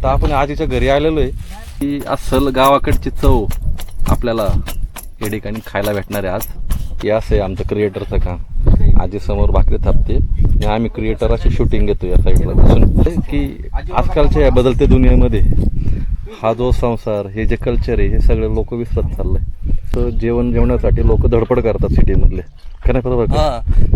आता आपण आजीच्या घरी आलेलो आहे की अस्सल गावाकडची चव आपल्याला या ठिकाणी खायला भेटणार आहे आज. की असं आहे आमचं क्रिएटरचं काम. आजी समोर भाकरी थापते आणि आम्ही क्रिएटर अशी शूटिंग घेतो या साईडला बसून. की आजकालच्या या बदलत्या दुनियेमध्ये हा जो संसार, हे जे कल्चर आहे, हे सगळे लोक विसरत चाललंय. तर जेवणासाठी लोक धडपड करतात सिटीमधले. काय नाही बरोबर?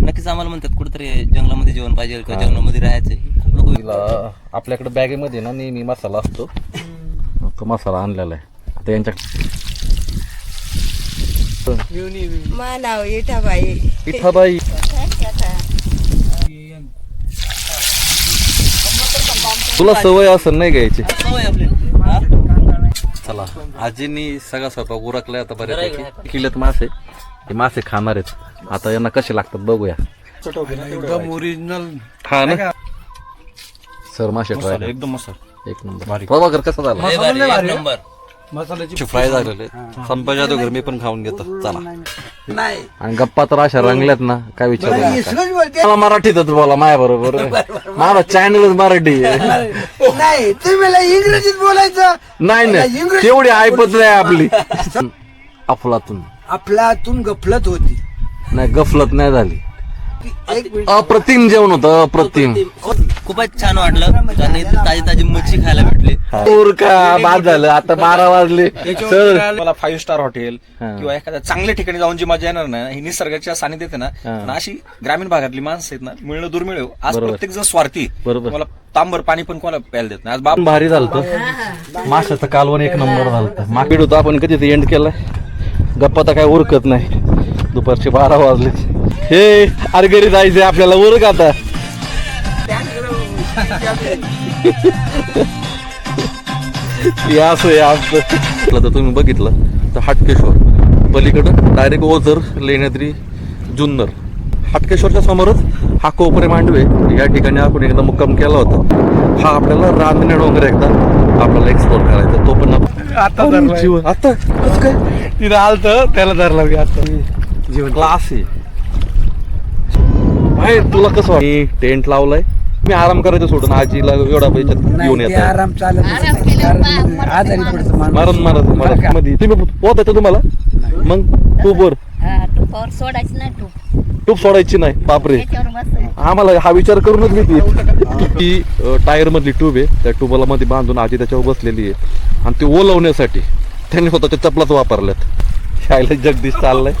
नक्कीच आम्हाला म्हणतात कुठेतरी जंगलामध्ये जेवण पाहिजे किंवा जंगलामध्ये राहायचं. खूप लोक आपल्याकडे बॅगेमध्ये ना नेहमी मसाला असतो, तो मसाला आणलेला आहे. आता यांच्या नाव इठाबाई. पिठाबाई तुला सवय असं नाही घ्यायची. चला, आजींनी सगळा स्वयंपाक उरकलाय आता बऱ्यापैकी. किल्ल्यात मासे, हे मासे खाणार आहेत. आता यांना कसे लागतात बघूया. एकदम ओरिजिनल. हा ना सर, मासे ट्राय एकदम मस्त, एक नंबर. प्रभाकर कसा झाला? नंबर मसाल्याची फ्राय झालेले. संपाच्या अगोदर मी पण खाऊन घेतो. चला. आणि गप्पा तर अशा रंगल्यात ना, काय विचारू नका. मला मराठीतच बोला माया बरोबर. माझा चॅनलच मराठी आहे. नाही, तुम्ही इंग्रजीत बोलायचं. नाही नाही, तेवढी ऐपत नाही आपली. आपल्यातून गफलत होती. नाही, गफलत नाही झाली. एक मिनिट. अप्रतिम जेवण होतं, अप्रतिम. खूपच छान वाटलं. आणि ताजी ताजी मच्छी खायला भेटली. का बाद झालं. आता 12 वाजले. त्याच्यावर मला 5 स्टार हॉटेल किंवा एखाद्या चांगल्या ठिकाणी जाऊन जी मजा येणार ना, ही निसर्गाच्या सानिध्यात आहे ना, अशी ग्रामीण भागातली माणसं आहेत ना, मिळणं दुर्मिळ आहे. आज प्रत्येक जण स्वार्थी. बरोबर. मला तांबर पाणी पण कोणाला प्यायला देत नाही. आज बाप भारी झालं. माशाचं कालवण एक नंबर झालं. मापीड होतं, आपण कधी एंड केलाय. गप्पा तर काय उरकत नाही. दुपारचे 12 वाजले. हे अरे घरी जायचंय आपल्याला, उरक आता. असं तर तुम्ही बघितलं तर हाटकेश्वर पलीकडं डायरेक्ट ओझर, लेण्याद्री, जुन्नर. हाटकेश्वरच्या समोरच हा कोपरे मांडवे. या ठिकाणी आपण एकदा मुक्काम केला होता. हा आपल्याला रांजणे डोंगर एकदा आपल्याला एक्सप्लोर करायचा. तो पण आता कसं काय तिथं आलत, त्याला धरला मी आता. जीवन क्लास आहे. तुला कसं वाटतं? टेंट लावलाय, मी आराम करायचं सोडून आजीला एवढा पैशात घेऊन येतो. आराम चालत आजारी पडतो मारत मध्ये तुम्ही पोहत येतं तुम्हाला. मग टूबवर सोडायचं नाही तू. टूब सोडायची नाही. बापरे, आम्हाला हा विचार करूनच भीती. ती टायर मधली ट्यूब आहे. त्या ट्यूबला मध्ये बांधून आजी त्याच्यावर बसलेली आहे. आणि ती ओलवण्यासाठी त्यांनी स्वतःच्या चपलाच वापरल्यात. शाळेला जगदीश चाललाय.